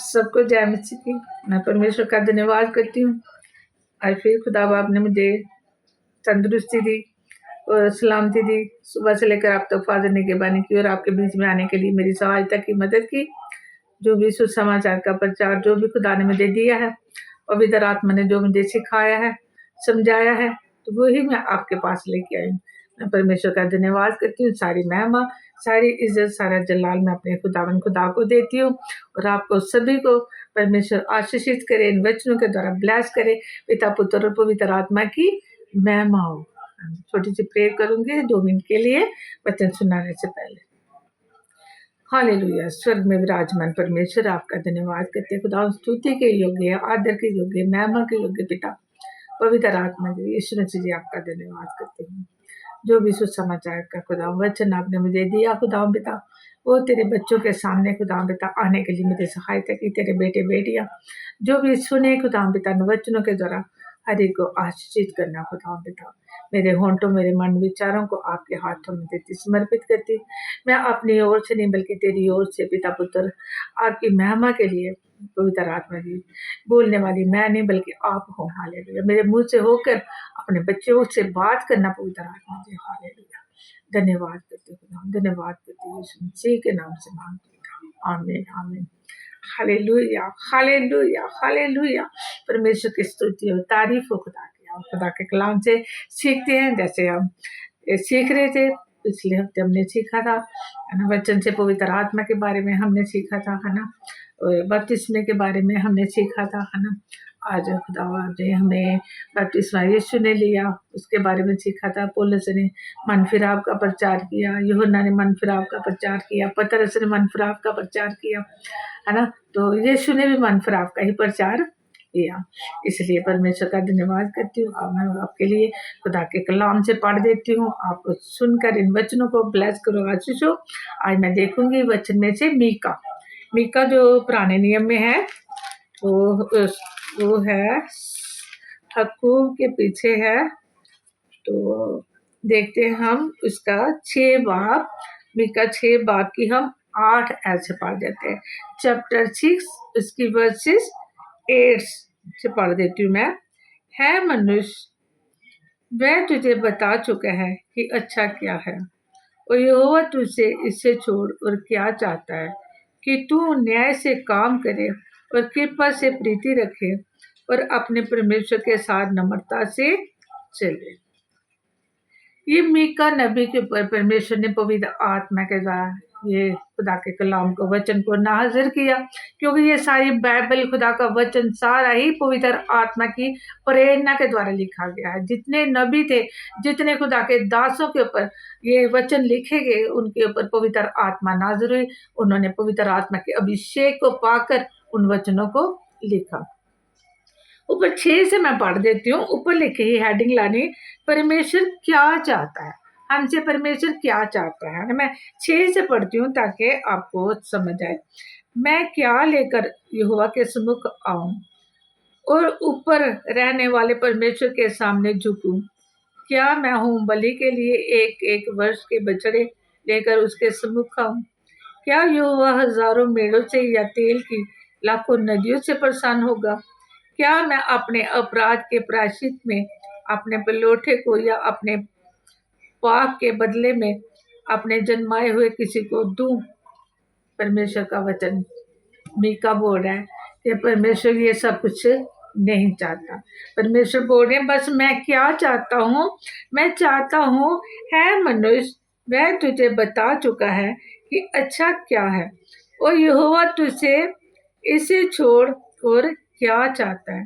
सबको जय मसीह की। मैं परमेश्वर का धन्यवाद करती हूँ। आज फिर खुदा बाप ने मुझे तंदुरुस्ती दी और सलामती दी। सुबह से लेकर आप तक फादर ने निगहबानी की और आपके बीच में आने के लिए मेरी सहायता की, मदद की। जो भी सुसमाचार का प्रचार जो भी खुदा ने मुझे दिया है, पवित्र आत्मा ने जो मुझे सिखाया है, समझाया है, तो वही मैं आपके पास लेके आई हूँ। मैं परमेश्वर का धन्यवाद करती हूँ। सारी महिमा, सारी इज्जत, सारा जलाल मैं अपने खुदा को देती हूँ। और आपको सभी को परमेश्वर आशीषित करे, इन वचनों के द्वारा ब्लेस करे। पिता, पुत्र और पवित्र आत्मा की महिमा हो। छोटी सी प्रेयर करूंगी 2 मिनट के लिए वचन सुनाने से पहले। हालेलुया। स्वर्ग में विराजमान परमेश्वर, आपका धन्यवाद करते हैं। खुदा स्तुति के योग्य है, आदर के योग्य, महिमा के योग्य पिता पवित्र आत्मा जी, यीशु मसीह जी, आपका धन्यवाद करते हैं। जो भी सुसमाचार का खुदा वचन आपने मुझे दिया खुदा पिता, वो तेरे बच्चों के सामने खुदा पिता आने के लिए मुझे सहायता की। तेरे बेटे बेटियां जो भी सुने खुदा पिता वचनों के द्वारा हर एक को आशीषित करना खुदा पिता। मेरे होंठों, मेरे मन, विचारों को आपके हाथों में देती, समर्पित करती। मैं अपनी ओर से नहीं बल्कि तेरी ओर से पिता पुत्र आपकी महिमा के लिए पवित्र आत्मा जी, बोलने वाली मैं नहीं बल्कि आप हो। हालेलुया। मेरे मुंह से होकर अपने बच्चों से बात करना पवित्र आत्मा जी। हालेलुया। धन्यवाद करते खुदा, धन्यवाद करते यीशु मसीह के नाम से मांगते हैं। आमीन आमीन। Hallelujah hallelujah hallelujah. परमेश्वर की स्तुति और तारीफ हो खुदा की। हम खुदा के कलाम से सीखते हैं, जैसे हम सीख रहे थे पिछले हफ्ते हमने सीखा था, है ना, वचन से पवित्र आत्मा के बारे में हमने सीखा था, है ना, और बपतिस्मे के बारे में हमने सीखा था, है ना। आज खुदा ने हमें बपतिस्मा यीशु ने लिया उसके बारे में सीखा था। पौलुस ने मन फिराव का प्रचार किया, यूहन्ना ने मन फिराव का प्रचार किया, पतरस ने मन फिराव का प्रचार किया, है ना। तो यीशु ने भी मन फिराव का ही प्रचार किया। इसलिए परमेश्वर का धन्यवाद करती हूँ। अब मैं आपके लिए खुदा के कलाम से पढ़ देती हूँ, आप सुनकर इन वचनों को ब्लेस करो, आशीष हो। आज मैं देखूंगी वचन में से मीका जो पुराने नियम में है, वो है हकूक के पीछे है। तो देखते हैं हम उसका 6 बाब, मीका 6 बाब की हम 8 ऐसे पढ़ देते हैं। चैप्टर 6 उसकी वर्सेस 8 से पढ़ देती हूँ मैं। है मनुष्य, वह तुझे बता चुका है कि अच्छा क्या है, और यहोवा तुझसे इससे छोड़ और क्या चाहता है, कि तू न्याय से काम करे और कृपा से प्रीति रखे और अपने परमेश्वर के साथ नम्रता से चले। ये मीका नबी के ऊपर परमेश्वर ने पवित्र आत्मा के द्वारा ये खुदा के कलाम को वचन को नाजिर किया, क्योंकि ये सारी बाइबल खुदा का वचन सारा ही पवित्र आत्मा की प्रेरणा के द्वारा लिखा गया है। जितने नबी थे, जितने खुदा के दासों के ऊपर ये वचन लिखे गए, उनके ऊपर पवित्र आत्मा नाजिर हुई। उन्होंने पवित्र आत्मा के अभिषेक को पाकर उन वचनों को लिखा। ऊपर 6 से मैं पढ़ देती हूँ। ऊपर लिखी ही हेडिंग लानी, परमेश्वर क्या चाहता है, हमसे परमेश्वर क्या चाहता है। मैं 6 से पढ़ती हूँ ताकि आपको समझ आए। मैं क्या लेकर यहोवा के सम्मुख आऊं और ऊपर रहने वाले परमेश्वर के सामने झुकूं। क्या मैं हूँ बलि के लिए एक वर्ष के बछड़े लेकर उसके सम्मुख आऊं। क्या यहोवा हजारों मेढ़ों से या तेल की लाखों नदियों से परेशान होगा। क्या मैं अपने अपराध के प्रायश्चित में अपने पलोठे को या अपने पाप के बदले में अपने जन्माए हुए किसी को दूं। परमेश्वर का वचन मीका बोल रहा है कि परमेश्वर ये सब कुछ नहीं चाहता। परमेश्वर बोल रहे हैं, बस मैं क्या चाहता हूँ, मैं चाहता हूँ है मनुष्य, वह तुझे बता चुका है कि अच्छा क्या है, और यहोवा तुझसे इसे छोड़ और क्या चाहता है,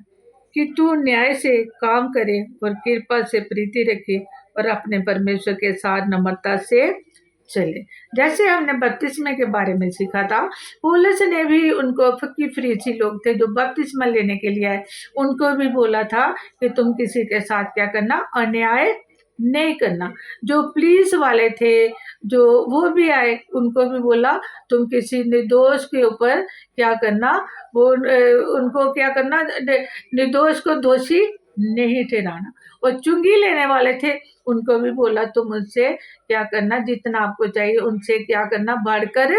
कि तू न्याय से काम करे और कृपा से प्रीति रखे और अपने परमेश्वर के साथ नम्रता से चले। जैसे हमने बपतिस्मे के बारे में सीखा था, पौलुस ने भी उनको फकी फरीसी लोग थे जो बपतिस्मा लेने के लिए आए, उनको भी बोला था कि तुम किसी के साथ क्या करना, अन्याय नहीं करना। जो पुलिस वाले थे जो वो भी आए, उनको भी बोला तुम किसी निर्दोष के ऊपर क्या करना, वो उनको क्या करना, निर्दोष को दोषी नहीं ठहराना। और चुंगी लेने वाले थे, उनको भी बोला तुम उनसे क्या करना, जितना आपको चाहिए उनसे क्या करना, बढ़कर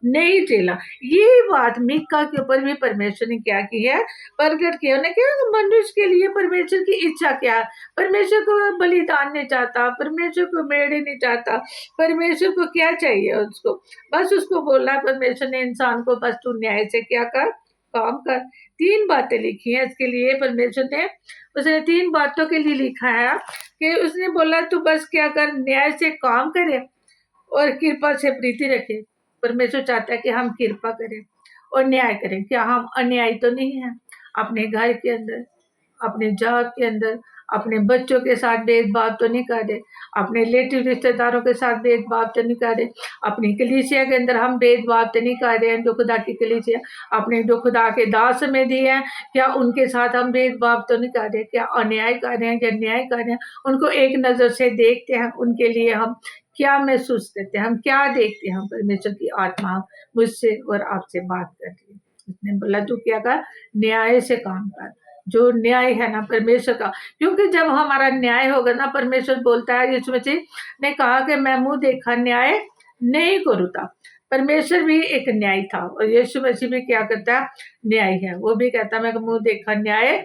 नहीं चला। ये बात मीका के ऊपर भी परमेश्वर ने क्या की है, प्रकट किया। उन्हें क्या, मनुष्य के लिए परमेश्वर की इच्छा क्या है। परमेश्वर को बलिदान नहीं चाहता, परमेश्वर को मेढ़े नहीं चाहता, परमेश्वर को क्या चाहिए उसको, बस उसको बोलना है परमेश्वर ने इंसान को, बस तू न्याय से क्या कर, काम कर। 3 बातें लिखी हैं इसके लिए परमेश्वर ने, उसने 3 बातों के लिए लिखा है कि उसने बोला तू बस क्या कर, न्याय से काम करे और कृपा से प्रीति रखे। परमेश्वर चाहता है कि हम कृपा करें और न्याय करें। क्या हम अन्यायी तो नहीं है? अपने घर के अंदर, अपने जॉब के अंदर, अपने बच्चों के साथ भेदभाव तो नहीं कर रहे, अपने रिलेटिव रिश्तेदारों के साथ भेदभाव तो नहीं कर रहे, अपनी कलीसिया के अंदर हम भेदभाव तो नहीं कर रहे हैं। जो खुदा की कलीसिया अपने जो खुदा के दास में दिए हैं, क्या उनके साथ हम भेदभाव तो नहीं कर रहे? क्या अन्याय कर रहे हैं, क्या न्याय कर रहे हैं? उनको एक नज़र से देखते हैं, उनके लिए हम क्या महसूस करते हैं, हम क्या देखते हैं? परमेश्वर की आत्मा मुझसे और आपसे बात कर रही है। उसने बोला तू क्या कर, न्याय से काम कर। जो न्याय है ना परमेश्वर का, क्योंकि जब हमारा न्याय होगा ना, परमेश्वर बोलता है, यीशु मसीह ने कहा कि मैं मुंह देखा न्याय नहीं करूँगा। परमेश्वर भी एक न्याय था और यीशु मसीह भी क्या करता है, न्याय है। वो भी कहता है मैं मुंह देखा न्याय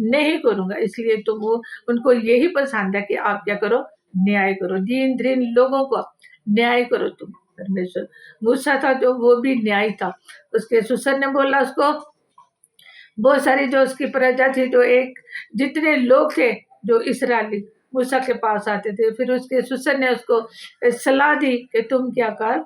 नहीं करूँगा। इसलिए तुम वो, उनको यही पसंद है कि आप क्या करो, न्याय करो, दीन दीन लोगों को न्याय करो तुम। परमेश्वर मूसा था जो, वो भी न्याय था। उसके सुसर ने बोला उसको, बहुत सारी जो उसकी प्रजा थी, जो एक जितने लोग थे जो इसराइली मूसा के पास आते थे, फिर उसके सुसर ने उसको सलाह दी कि तुम क्या कर,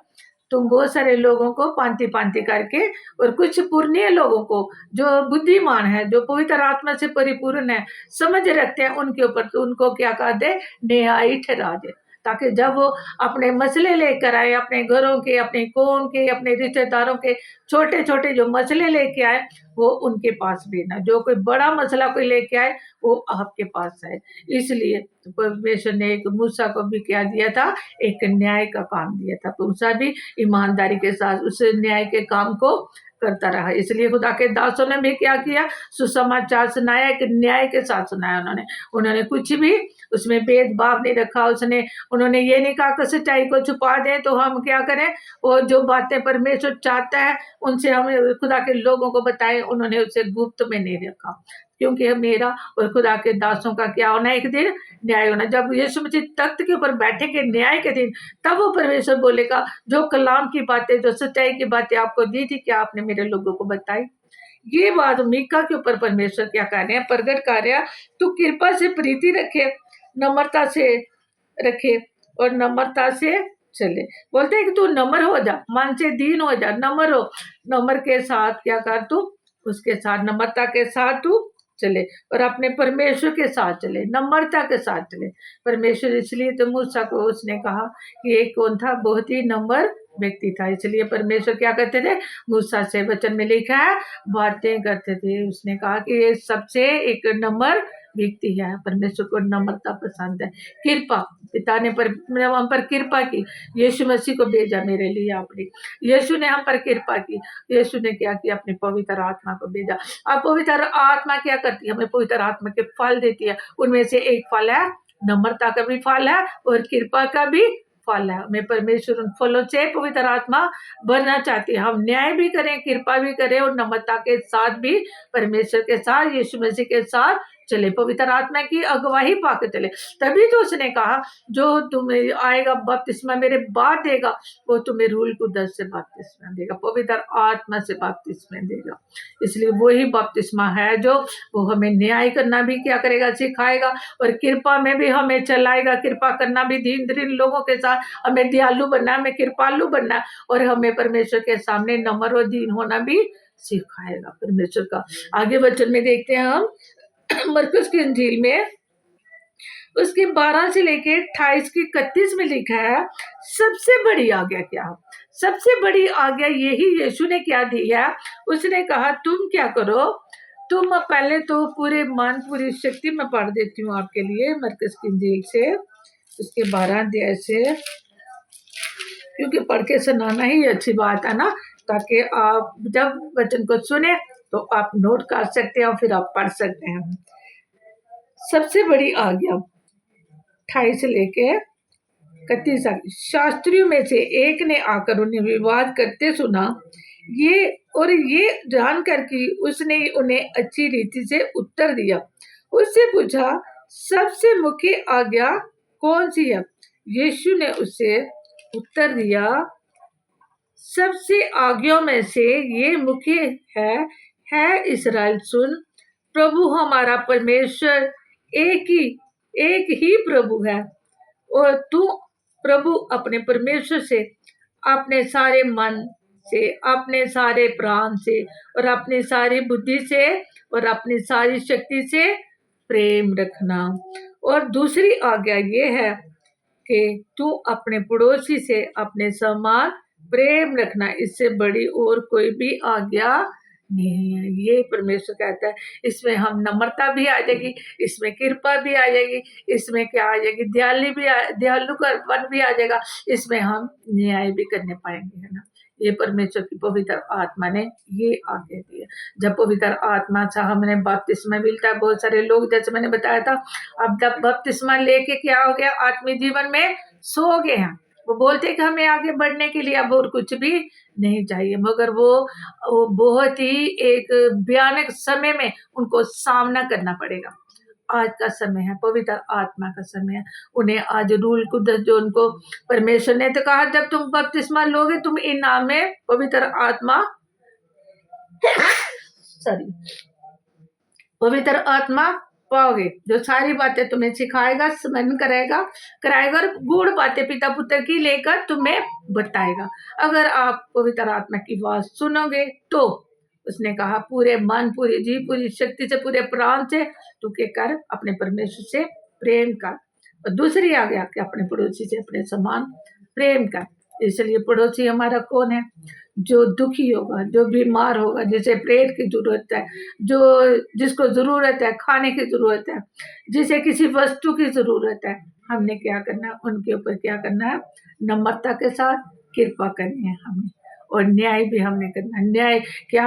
तुम बहुत सारे लोगों को पांति पांति करके और कुछ पुण्य लोगों को जो बुद्धिमान है, जो पवित्र आत्मा से परिपूर्ण है, समझ रखते हैं, उनके ऊपर तो उनको क्या कर दे, न्यायी ठहरा दे, ताकि जब वो अपने मसले लेकर आए, अपने घरों के, अपने कौम के, अपने रिश्तेदारों के छोटे छोटे जो मसले लेके आए, वो उनके पास भी ना, जो कोई बड़ा मसला कोई लेके आए वो आपके पास आए। इसलिए परमेश्वर ने एक मूसा को भी क्या दिया था, एक न्याय का काम दिया था। मूसा भी ईमानदारी के साथ उस न्याय के काम को करता रहा। इसलिए खुदा के दासों ने भी क्या किया, सुसमाचार सुनाया, एक न्याय के साथ सुनाया। उन्होंने उन्होंने कुछ भी उसमें भेदभाव नहीं रखा। उसने उन्होंने ये नहीं कहा कि सच्चाई को छुपा दें तो हम क्या करें, और जो बातें परमेश्वर चाहता है उनसे हमें खुदा के लोगों को बताएं, उन्होंने उसे गुप्त में नहीं रखा। क्योंकि मेरा और खुदा के दासों का क्या होना, एक दिन न्याय होना। जब यीशु मसीह तख्त के ऊपर बैठेंगे न्याय के दिन, तब वो परमेश्वर बोलेगा जो कलाम की बातें, जो सच्चाई की बातें आपको दी थी, क्या आपने मेरे लोगों को बताई। ये बात मीका के ऊपर परमेश्वर क्या कर रहे हैं, प्रगट कर रहे हैं। तू कृपा से प्रीति रखे, नम्रता से रखे और नम्रता से चले। बोलते हैं कि तू नम्र हो जा, मन से दीन हो जा, नम्र हो, नम्र के साथ क्या कर तू, उसके साथ नम्रता के साथ तू चले और अपने परमेश्वर के साथ चले, नम्रता के साथ चले। परमेश्वर इसलिए तो मूसा को उसने कहा कि एक कौन था, बहुत ही नम्र व्यक्ति था। इसलिए परमेश्वर क्या करते थे, मूसा से वचन में लिखा है बातें करते थे। उसने कहा कि ये सबसे एक नम्र व्यक्ति है, परमेश्वर को नम्रता पसंद है। कृपा, पिता ने हम पर कृपा की, यीशु मसीह को भेजा मेरे लिए आपने, यीशु ने हम पर कृपा की। यीशु ने क्या किया, अपने पवित्र आत्मा को भेजा। अब पवित्र आत्मा क्या करती है, हमें पवित्र आत्मा के फल देती है। उनमें से एक फल है, नम्रता का भी फल है और कृपा का भी फल है। हमें परमेश्वर उन फलों से पवित्र आत्मा भरना चाहती है। हम न्याय भी करें, कृपा भी करें और नम्रता के साथ भी परमेश्वर के साथ, यीशु मसीह के साथ चले, पवित्र आत्मा की अगुवाई पाके चले। तभी तो उसने कहा जो तुम्हें आएगा बपतिस्मा मेरे बाद देगा, वो तुम्हें रूल कुदस से बपतिस्मा देगा, पवित्र आत्मा से बपतिस्मा देगा। इसलिए वही बपतिस्मा है जो वो हमें न्याय करना भी क्या करेगा, सिखाएगा और कृपा में भी हमें चलाएगा। कृपा करना भी, दीन दीन लोगों के साथ हमें दयालु बनना, हमें कृपालु बनना और हमें परमेश्वर के सामने नम्र और दीन होना भी सिखाएगा परमेश्वर का। आगे वचन में देखते हैं हम मरकुस की इंजील में उसके 12 से लेके 28 की 31 में लिखा है, सबसे बड़ी आज्ञा क्या, सबसे बड़ी आज्ञा यही यीशु ने क्या दी है। उसने कहा तुम क्या करो, तुम पहले तो पूरे मन पूरी शक्ति में पढ़ देती हूँ आपके लिए मरकुस की इंजील से, उसके 12 अध्याय से, क्योंकि पढ़ के सुनाना ही अच्छी बात है ना, ताकि आप जब वचन को सुने तो आप नोट कर सकते हैं और फिर आप पढ़ सकते हैं। सबसे बड़ी आज्ञा 28 से लेके 31 शास्त्रियों में से एक ने आकर उन्हें विवाद करते सुना। ये जानकर कि उसने उन्हें अच्छी रीति से उत्तर दिया। उससे पूछा, सबसे मुख्य आज्ञा कौन सी है? यीशु ने उससे उत्तर दिया, सबसे आज्ञाओं में से ये मुख्य है इस्राएल सुन, प्रभु हमारा परमेश्वर एक ही प्रभु है, और तू प्रभु अपने परमेश्वर से अपने सारे मन से, अपने सारे प्राण से, और अपनी सारी बुद्धि से, और अपनी सारी शक्ति से प्रेम रखना। और दूसरी आज्ञा ये है कि तू अपने पड़ोसी से अपने समान प्रेम रखना। इससे बड़ी और कोई भी आज्ञा नहीं है। ये परमेश्वर कहता है। इसमें हम नम्रता भी आ जाएगी, इसमें कृपा भी आ जाएगी, इसमें क्या आ जाएगी, दयालुपन भी आ जाएगा, इसमें हम न्याय भी करने पाएंगे, है ना। ये परमेश्वर की पवित्र आत्मा ने ये आज्ञा दी है। जब पवित्र आत्मा से हमें बपतिस्मा मिलता है, बहुत सारे लोग जैसे मैंने बताया था, अब जब बपतिस्मा लेके क्या हो गया, आत्मीय जीवन में सो गए हैं। वो बोलते कि हमें आगे बढ़ने के लिए अब और कुछ भी नहीं चाहिए, मगर वो बहुत ही एक भयानक समय में उनको सामना करना पड़ेगा। आज का समय है, पवित्र आत्मा का समय है। उन्हें आज रूल कुदस जो उनको परमेश्वर ने तो कहा, जब तुम बपतिस्मा लोगे तुम इनाम में पवित्र आत्मा पवित्र आत्मा पाओगे, जो सारी बातें तुम्हें सिखाएगा, स्मरण कराएगा और गूढ़ बातें पिता पुत्र की लेकर तुम्हें बताएगा। अगर आप पवित्र आत्मा की बात सुनोगे तो उसने कहा पूरे मन, पूरी जी, पूरी शक्ति से, पूरे प्राण से तू के कर अपने परमेश्वर से प्रेम कर। और दूसरी आ गया कि अपने पड़ोसी से अपने समान प्रेम कर। इसलिए पड़ोसी हमारा कौन है? जो दुखी होगा, जो बीमार होगा, जिसे प्रेयर की जरूरत है, जिसको जरूरत है, खाने की जरूरत है, जिसे किसी वस्तु की जरूरत है, हमने क्या करना है? उनके ऊपर क्या करना है? नम्रता के साथ कृपा करनी है हमने, और न्याय भी हमने करना है। न्याय क्या,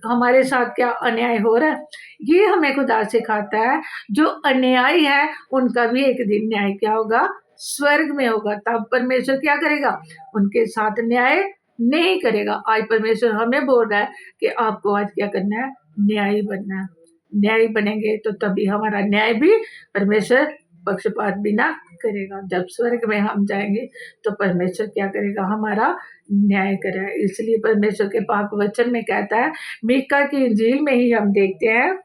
हमारे साथ क्या अन्याय हो रहा है, ये हमें खुदा सिखाता है। जो अन्याय है उनका भी एक दिन न्याय क्या होगा? स्वर्ग में होगा। तब परमेश्वर क्या करेगा? उनके साथ न्याय नहीं करेगा। आज परमेश्वर हमें बोल रहा है कि आपको आज क्या करना है? न्यायी बनना है। न्यायी बनेंगे तो तभी हमारा न्याय भी परमेश्वर पक्षपात बिना करेगा। जब स्वर्ग में हम जाएंगे तो परमेश्वर क्या करेगा? हमारा न्याय करेगा। इसलिए परमेश्वर के पाक वचन में कहता है, मीका की इंजील में ही हम देखते हैं,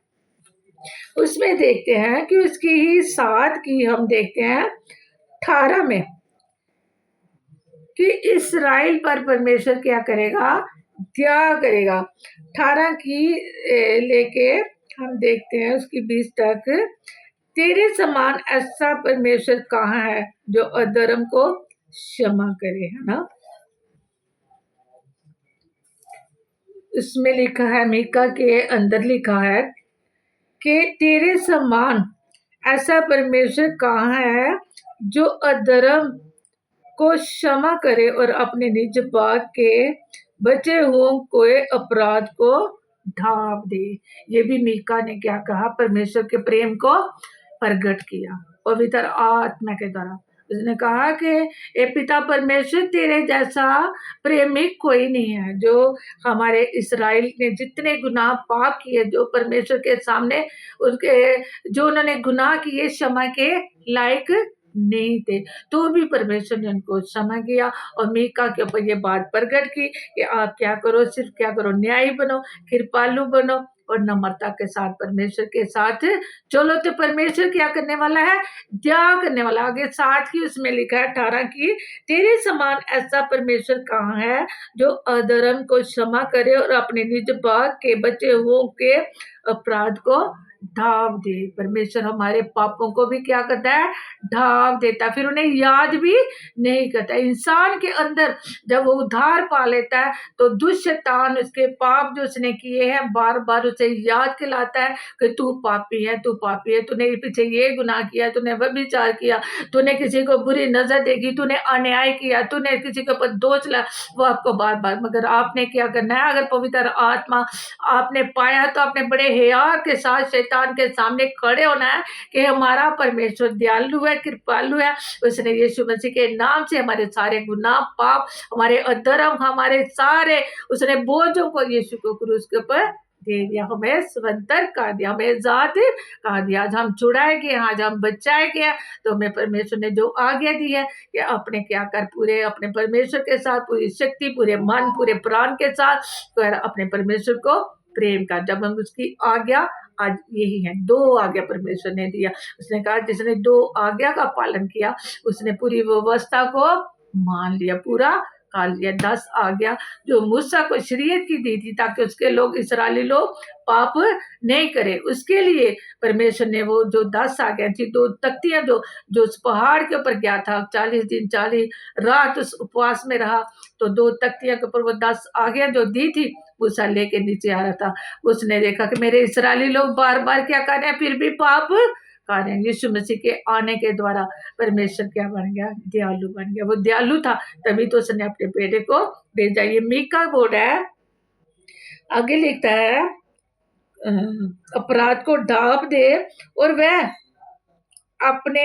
उसमें देखते हैं कि उसकी ही 7 की हम देखते हैं 18 में, कि इस्राएल पर परमेश्वर क्या करेगा? दया करेगा। 18 की लेके हम देखते हैं उसकी 20 तक, तेरे समान ऐसा परमेश्वर कहाँ है जो अधर्म को क्षमा करे, है ना। इसमें लिखा है, मीका के अंदर लिखा है कि तेरे समान ऐसा परमेश्वर कहाँ है जो अधर्म को क्षमा करे और अपने निज भाग के बचे हुए कोई अपराध को ढांप दे। ये भी मीका ने क्या कहा? परमेश्वर के प्रेम को प्रकट किया पवित्र आत्मा के द्वारा। उसने कहा कि ए पिता परमेश्वर, तेरे जैसा प्रेमी कोई नहीं है। जो हमारे इस्राएल ने जितने गुनाह पाप किए, जो परमेश्वर के सामने उनके जो उन्होंने गुनाह किए क्षमा के लायक नहीं थे, तो भी परमेश्वर ने उनको क्षमा किया। और मीका के ऊपर ये बात प्रकट की कि आप क्या करो, सिर्फ क्या करो? न्यायी बनो, कृपालु बनो और नम्रता के साथ परमेश्वर के साथ चलो। तो परमेश्वर क्या करने वाला है? दया करने वाला। आगे 7 की उसमें लिखा है 18 की, तेरे समान ऐसा परमेश्वर कहाँ है जो अधर्म को क्षमा करे और अपने निज भाग के बचे हुए के अपराध को ढांप दे। परमेश्वर हमारे पापों को भी क्या करता है? ढांप देता, फिर उन्हें याद भी नहीं करता। इंसान के अंदर जब वो उद्धार पा लेता है तो दुष्ट शैतान उसके पाप जो उसने किए हैं बार बार उसे याद दिलाता है कि तू पापी है, तू पापी है, तूने पीछे ये गुनाह किया, तूने व्यभिचार किया, तूने किसी को बुरी नजर देखी, तूने अन्याय किया, तूने किसी के ऊपर दोष ला। वो आपको बार बार, मगर आपने क्या करना है? अगर पवित्र आत्मा आपने पाया तो आपने बड़े हिया के साथ शैतान के सामने खड़े होना है कि हमारा परमेश्वर दयालु है, कृपालु है। उसने यीशु मसीह के नाम से हमारे सारे गुनाह, पाप, हमारे अधर्म, हमारे सारे उसने बोझों को यीशु को क्रूस के ऊपर दे दिया, हमें स्वतंत्र कर दिया, हमें आजाद कर दिया। आज हम छुड़ाए गए, आज हम बचाए गए। तो हमें परमेश्वर ने जो आज्ञा दी है कि अपने क्या कर, पूरे अपने परमेश्वर के साथ पूरी शक्ति, पूरे मन, पूरे प्राण के साथ कर अपने परमेश्वर को प्रेम कर। जब हम उसकी आज्ञा, आज यही है, 2 आज्ञा परमेश्वर ने दिया। उसने कहा जिसने 2 आज्ञा का पालन किया उसने पूरी व्यवस्था को मान लिया, पूरा कर लिया। 10 आज्ञा जो मूसा को शरीयत की दी थी ताकि उसके लोग, इस्राएली लोग पाप नहीं करे, उसके लिए परमेश्वर ने वो जो 10 आज्ञा थी, 2 तख्तियां जो उस पहाड़ के ऊपर गया था, 40 दिन 40 रात उस उपवास में रहा, तो 2 तख्तियां के ऊपर वो 10 आज्ञा जो दी थी मूसा लेके नीचे आ रहा था। उसने देखा कि मेरे इस्राएली लोग बार बार क्या कर रहे हैं, फिर भी पाप कर रहे हैं। यीशु मसीह के आने के द्वारा परमेश्वर क्या बन गया, दयालु बन गया। वो दयालु था तभी तो उसने अपने बेटे को भेजा। ये मीका बोल रहा है, आगे लिखता है अपराध को ढांप दे और वह अपने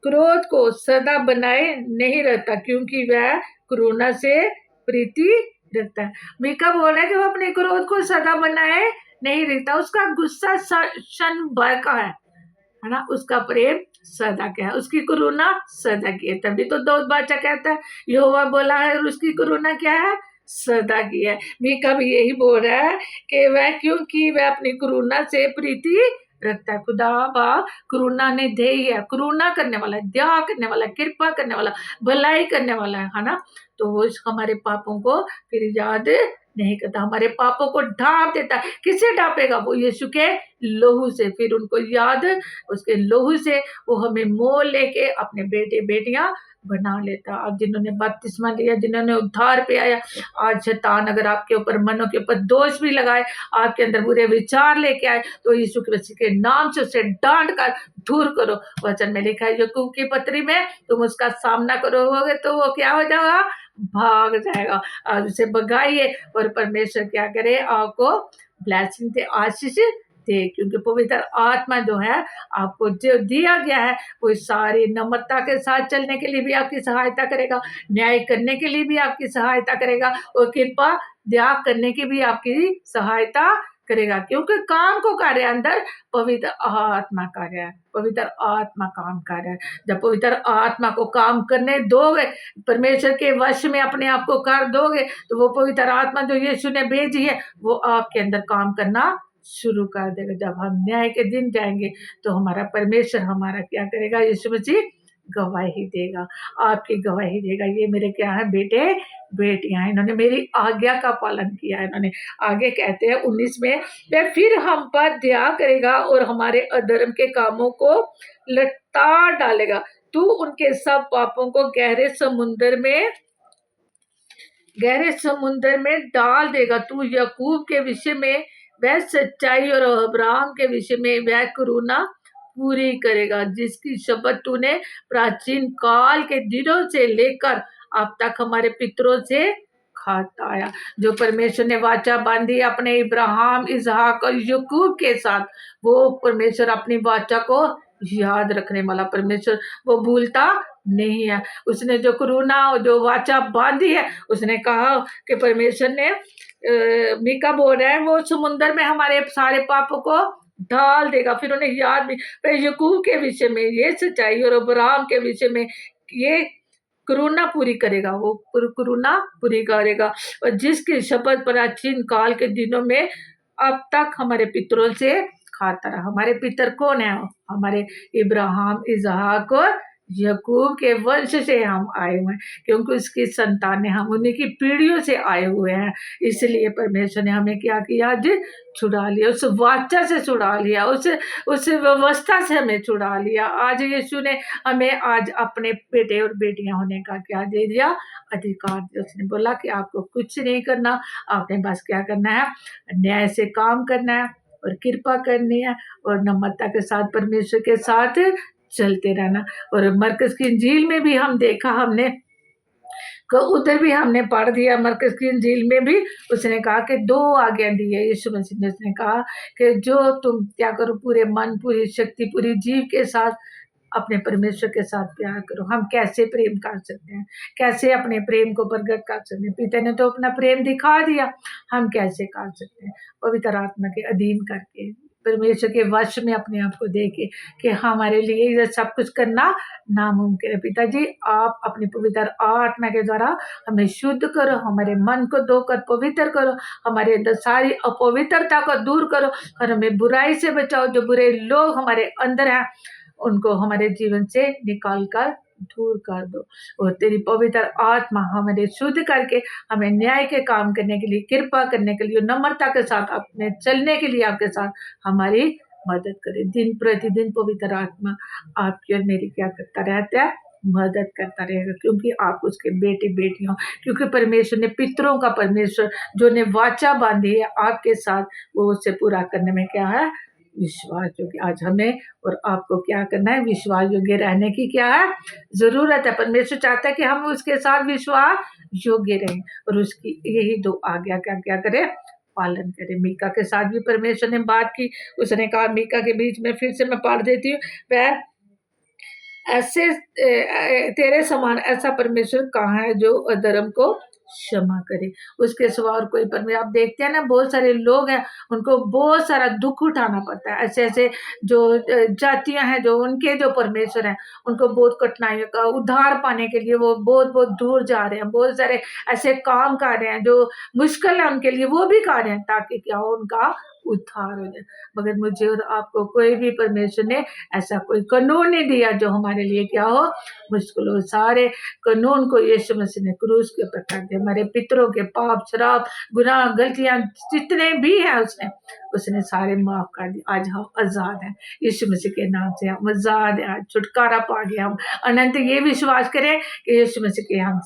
क्रोध को सदा बनाए नहीं रहता क्योंकि वह करुणा से प्रीति रखता है। मीका बोल रहा है कि वो अपने क्रोध को सदा बनाए नहीं रहता, उसका गुस्सा क्षण भर का है ना, उसका प्रेम सदा क्या है, उसकी करुणा सदा की है। तभी तो दो बाचा कहता है यहोवा बोला है और उसकी करुणा क्या है, सदा की है। मीका भी यही बोल रहा है कि वह क्योंकि वह अपनी करुणा से प्रीति रखता है। खुदा बा करुणा ने ध्येय है, करुणा करने वाला है, दया करने वाला है, कृपा करने वाला, भलाई करने वाला है ना। तो वो हमारे पापों को फिर याद नहीं करता, हमारे पापों को ढांप देता है। किससे ढांपेगा, वो यीशु के लहू से, फिर उनको याद, उसके लहू से वो हमें मोल लेके अपने बेटे बेटियां बना लेता। अब जिन्होंने बपतिस्मा लिया, जिन्होंने उद्धार पे आया, आज शैतान अगर आपके ऊपर, मनों के ऊपर दोष भी लगाए, आपके अंदर बुरे विचार लेके आए, तो यीशु मसीह के नाम से उसे डांट कर दूर करो। वचन में लिखा है याकूब की पत्री में, तुम उसका सामना करोगे तो वो क्या हो जाएगा, भाग जाएगा। आज उसे भगाइए और परमेश्वर क्या करे, आपको ब्लेसिंग दे, आशीष दे, क्योंकि पवित्र आत्मा जो है आपको जो दिया गया है वो सारी नम्रता के साथ चलने के लिए भी आपकी सहायता करेगा, न्याय करने के लिए भी आपकी सहायता करेगा और कृपा दया करने की भी आपकी सहायता करेगा, क्योंकि काम को कार्य अंदर पवित्र आत्मा कार्य है, पवित्र आत्मा काम कर रहा है। जब पवित्र आत्मा को काम करने दोगे, परमेश्वर के वश में अपने आप को कर दोगे, तो वो पवित्र आत्मा जो यीशु ने भेजी है वो आपके अंदर काम करना शुरू कर देगा। जब हम न्याय के दिन जाएंगे तो हमारा परमेश्वर हमारा क्या करेगा, यीशु मसीह गवाही देगा, आपकी गवाही देगा। ये मेरे क्या है, बेटे बेटियां, इन्होंने मेरी आज्ञा का पालन किया। इन्होंने आगे कहते हैं 19 में, वह फिर हम पर दया करेगा और हमारे अधर्म के कामों को लटा डालेगा। तू उनके सब पापों को गहरे समुद्र में डाल देगा। तू याकूब के विषय में वह सच्चाई और अब्राहम के विषय में वह करुणा पूरी करेगा, जिसकी शपथ तूने प्राचीन काल के दिनों से लेकर अब तक हमारे पितरों से खाता आया। जो परमेश्वर ने वाचा बांधी अपने इब्राहिम, इसहाक और याकूब के साथ, वो परमेश्वर अपनी वाचा को याद रखने वाला परमेश्वर, वो भूलता नहीं है। उसने जो करुणा, जो वाचा बांधी है, उसने कहा कि परमेश्वर ने मीका बोल रहा है वो समुद्र में हमारे सारे पापों को डाल देगा। फिर उन्हें याद भी, याकूब के विषय में ये सच्चाई और अब्राहम के विषय में ये करुणा पूरी करेगा, वो करुणा पूरी करेगा, और जिसकी शपथ प्राचीन काल के दिनों में अब तक हमारे पितरों से खाता रहा। हमारे पितर कौन है, हमारे इब्राहिम, इसहाक और याकूब के वंश से हम आए हुए हैं, क्योंकि उसकी संतान ने, हम उन्हीं की पीढ़ियों से आए हुए हैं। इसलिए परमेश्वर ने हमें क्या किया, आज छुड़ा लिया, उस वाचा से छुड़ा लिया, उस व्यवस्था से हमें छुड़ा लिया। आज यीशु ने हमें आज अपने बेटे और बेटियां होने का क्या दे दिया, अधिकार दिया। उसने बोला कि आपको कुछ नहीं करना, आपने बस क्या करना है, न्याय से काम करना है और कृपा करनी है और नम्रता के साथ परमेश्वर के साथ चलते रहना। और मरकस की इंजील में भी हम देखा, हमने उधर भी हमने पढ़ दिया, मरकज की इंजील में भी उसने कहा कि 2 आज्ञा दी है यीशु मसीह ने। उसने कहा कि जो तुम क्या करो, पूरे मन, पूरी शक्ति, पूरी जीव के साथ अपने परमेश्वर के साथ प्यार करो। हम कैसे प्रेम कर सकते हैं, कैसे अपने प्रेम को प्रकट कर सकते हैं? पिता ने तो अपना प्रेम दिखा दिया, हम कैसे कर सकते हैं? पवित्र आत्मा के अधीन करके, परमेश्वर के वश में अपने आप को देके कि हमारे लिए ये सब कुछ करना नामुमकिन है। पिताजी, आप अपनी पवित्र आत्मा के द्वारा हमें शुद्ध करो, हमारे मन को धोकर पवित्र करो, हमारे अंदर सारी अपवित्रता को दूर करो और हमें बुराई से बचाओ। जो बुरे लोग हमारे अंदर हैं उनको हमारे जीवन से निकाल कर दूर कर दो, और तेरी पवित्र आत्मा हमें शुद्ध करके हमें न्याय के काम करने के लिए, कृपा करने के लिए, नम्रता के साथ अपने चलने के लिए आपके साथ हमारी मदद करे। दिन प्रतिदिन पवित्र आत्मा आपकी और मेरी क्या करता रहता है? मदद करता रहेगा, क्योंकि आप उसके बेटे बेटी हो। क्योंकि परमेश्वर ने, पितरों का परमेश्वर जो ने वाचा बांधी है आपके साथ, वो उसे पूरा करने में क्या है? विश्वास योग्य। आज हमें और आपको क्या करना है? विश्वास योग्य रहने की क्या है? जरूरत है। परमेश्वर चाहता है कि हम उसके साथ विश्वास योग्य रहें, और उसकी यही 2 आज्ञा क्या करें? पालन करें। मीका के साथ भी परमेश्वर ने बात की। उसने कहा, मीका के बीच में फिर से मैं पढ़ देती हूँ, वह ऐसे तेरे समान ऐसा परमेश्वर कहाँ है जो अधर्म को क्षमा करे, उसके सिवा और कोई परमेश्वर। आप देखते हैं ना, बहुत सारे लोग हैं, उनको बहुत सारा दुख उठाना पड़ता है। ऐसे ऐसे जो जातियां हैं, जो उनके जो परमेश्वर हैं, उनको बहुत कठिनाइयों का उद्धार पाने के लिए वो बहुत बहुत दूर जा रहे हैं, बहुत सारे ऐसे काम कर रहे हैं जो मुश्किल है उनके लिए, वो भी कर रहे हैं ताकि क्या हो, उनका उद्धार हो जाए। मगर मुझे और आपको कोई भी परमेश्वर ने ऐसा कोई कानून नहीं दिया जो हमारे लिए क्या हो, मुश्किल हो। सारे कानून को यीशु मसीह ने क्रूस के ऊपर कर दिया। हमारे पितरों के पाप, शराब, गुनाह, गलतियां जितने भी हैं उसने सारे माफ कर दिए। आज हम आजाद हैं यीशु मसीह के नाम से, हम आजाद हैं। आज छुटकारा पा गया हम। अनंत ये विश्वास करें कि यीशु मसीह के हम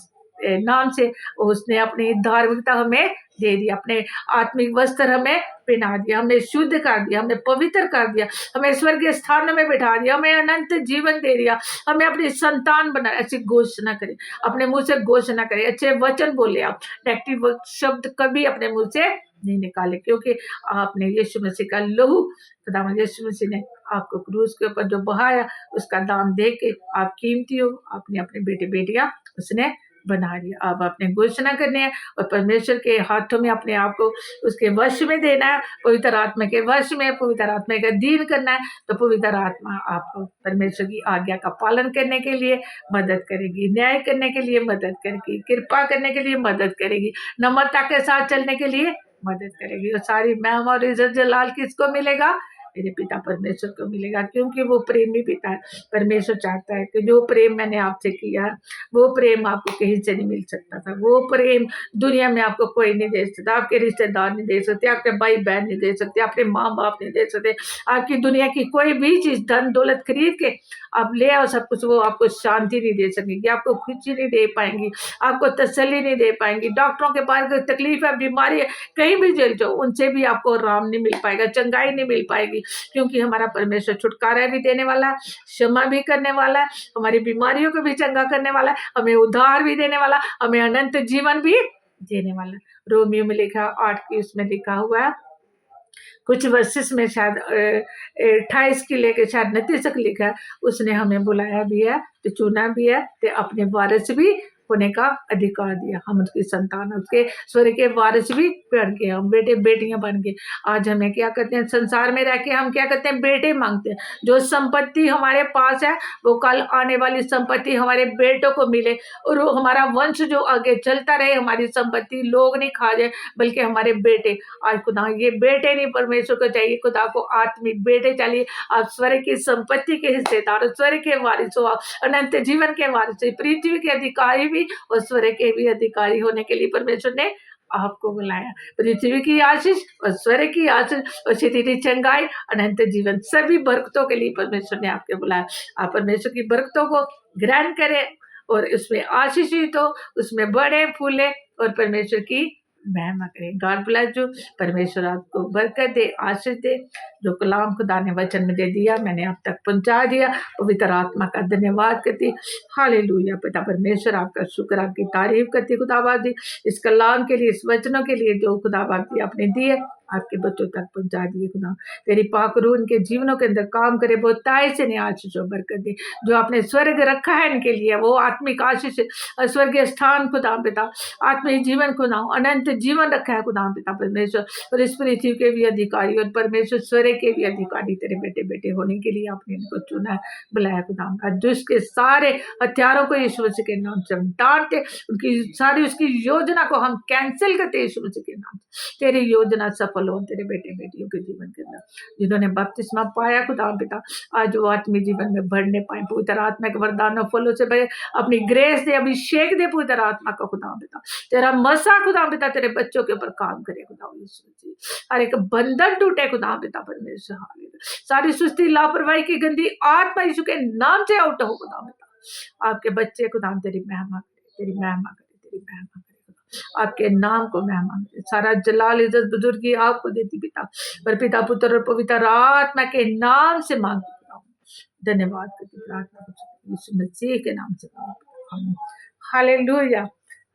नाम से उसने अपनी धार्मिकता हमें दे दिया, अपने आत्मिक वस्त्र हमें पहना दिया, हमें शुद्ध कर दिया, हमें पवित्र कर दिया, हमें स्वर्गीय स्थान में बैठा दिया, हमें अनंत जीवन दे दिया, हमें अपनी संतान बना। ऐसी घोषणा करें, अपने मुंह से घोषणा करें, अच्छे वचन बोले। आप नेगेटिव शब्द कभी अपने मुंह से नहीं निकाले, क्योंकि आपने यीशु मसीह का लहू, खुदावंद यीशु मसीह ने आपको क्रूस के ऊपर जो बहाया, उसका दाम दे के आप कीमती हो। आपने अपने बेटे बेटियां उसने बना दिया। अब आपने घोषणा करनी है और परमेश्वर के हाथों में अपने आप को उसके वश में देना है, पवित्र आत्मा के वश में, पवित्र आत्मा का अधीन करना है। तो पवित्र आत्मा आपको परमेश्वर की आज्ञा का पालन करने के लिए मदद करेगी, न्याय करने के लिए मदद करेगी, कृपा करने के लिए मदद करेगी, नम्रता के साथ चलने के लिए मदद करेगी। और सारी महिमा और इज्जत जलाल किसको मिलेगा? मेरे पिता परमेश्वर को मिलेगा, क्योंकि वो प्रेमी पिता है। परमेश्वर चाहता है कि जो प्रेम मैंने आपसे किया, वो प्रेम आपको कहीं से नहीं मिल सकता था। वो प्रेम दुनिया में आपको कोई नहीं दे सकता, आपके रिश्तेदार नहीं दे सकते, आपके भाई बहन नहीं दे सकते, आपके माँ बाप नहीं दे सकते, आपकी दुनिया की कोई भी चीज धन दौलत खरीद के आप ले आओ सब कुछ, वो आपको शांति नहीं दे सकेगी, आपको खुशी नहीं दे पाएंगी, आपको तसल्ली नहीं दे पाएंगी। डॉक्टरों के पास कोई तकलीफ है, बीमारी है, कहीं भी चल जाओ, उनसे भी आपको आराम नहीं मिल पाएगा, चंगाई नहीं मिल पाएगी, क्योंकि हमारा परमेश्वर छुटकारा भी देने वाला है, क्षमा भी करने वाला है, हमारी बीमारियों को भी चंगा करने वाला है, हमें उद्धार भी देने वाला, हमें अनंत जीवन भी देने वाला। रोमियो में लिखा 8 की उसमें लिखा हुआ है, कुछ वर्सेस में शायद 28 की लेके शायद 29 तक लिखा है। उसने हमें बुलाया भी है, तो चुना भी है, तो अपने वारिस भी होने का अधिकार दिया। हम उसकी संतान, उसके स्वर्ग के वारिस भी बन गए, हम बेटे बेटियां बन गए। आज हमें क्या करते हैं, संसार में रह के हम क्या करते हैं, बेटे मांगते हैं। जो संपत्ति हमारे पास है वो कल आने वाली संपत्ति हमारे बेटों को मिले, और वो हमारा वंश जो आगे चलता रहे, हमारी संपत्ति लोग नहीं खा जाए, बल्कि हमारे बेटे। आज खुदा ये बेटे नहीं परमेश्वर को चाहिए, खुदा को आत्मिक बेटे चाहिए। आप स्वर्ग की संपत्ति के हिस्सेदार, स्वर्ग के वारिस हो, अनंत जीवन के वारिस, पृथ्वी के अधिकारी भी और स्वर्ग के भी अधिकारी होने के लिए परमेश्वर ने आपको बुलाया। पृथ्वी की आशीष और स्वर्ग की आशीष और सीधी चंगाई, अनंत जीवन, सभी बरकतों के लिए परमेश्वर ने आपके बुलाया। आप परमेश्वर की बरकतों को ग्रहण करें और उसमें आशीषित हो, उसमें बड़े फूले और परमेश्वर की महिमा करें। God bless you. परमेश्वर आपको बरकत दे, आशीष दे। जो कलाम खुदा ने वचन में दे दिया, मैंने आप तक पहुंचा दिया। पवित्र आत्मा का धन्यवाद करती। हालेलुया। पिता परमेश्वर आपका शुक्र, आपकी तारीफ करती खुदाबादी, इस कलाम के लिए, इस वचनों के लिए जो खुदाबादी आपने दिए, आपके बच्चों तक पहुंचा दिए। खुदा तेरी पाक रूह उनके जीवनों के अंदर काम करे, बहुताई से नहीं आशीष और बरकत दे। जो आपने स्वर्ग रखा है इनके लिए, वो आत्मिक आशीष, स्वर्गीय स्थान खुदा पिता, आत्मिक जीवन खुदा, अनंत जीवन रखा है खुदा पिता परमेश्वर। और इस पृथ्वी के भी अधिकारी और परमेश्वर स्वर्ग के भी अधिकारी तेरे बेटे बेटे होने के लिए आपने इनको चुना है, बुलाया खुदा। आज दुष्ट के सारे हथियारों को यीशु मसीह के नाम से हम डांटते, उनकी सारी उसकी योजना को हम कैंसिल करते यीशु मसीह के नाम से। तेरी योजना सफल हो तेरे बेटे बेटियों के जीवन के अंदर, जिन्होंने बपतिस्मा पाया खुदा पिता, आज वो आत्मिक जीवन में बढ़ने पाए। पवित्र आत्मा के वरदानों फलों से भरे, अपनी ग्रेस दे, अभिषेक दे पवित्र आत्मा का खुदा पिता। तेरा मसा खुदा पिता तेरे बच्चों के ऊपर काम करे खुदा यीशु मसीह। हर एक बंधन टूटे खुदा पिता परमेश्वर। हालेलुया। सारी सुस्ती लापरवाही की गंदी आत्मा यीशु के नाम से आउट हो खुदा पिता। आपके बच्चे खुदा तेरी महिमा करे, तेरी महिमा करे, तेरी महिमा करे। आपके नाम को मेहमान, सारा जलाल इज्जत बुजुर्गी आपको देती पिता, पर पिता पुत्र और पवित्र आत्मा के नाम से मांगती हूँ। धन्यवाद करती प्रार्थना यीशु मसीह के नाम से मांगती हूँ। Hallelujah,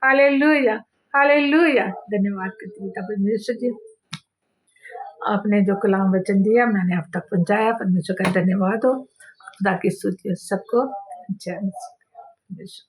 hallelujah, hallelujah. धन्यवाद करती पिता परमेश्वर जी, आपने जो कलाम वचन दिया मैंने अब तक पहुंचाया। परमेश्वर का धन्यवाद हो। खुदा की स्तुति सबको। जय मसीह।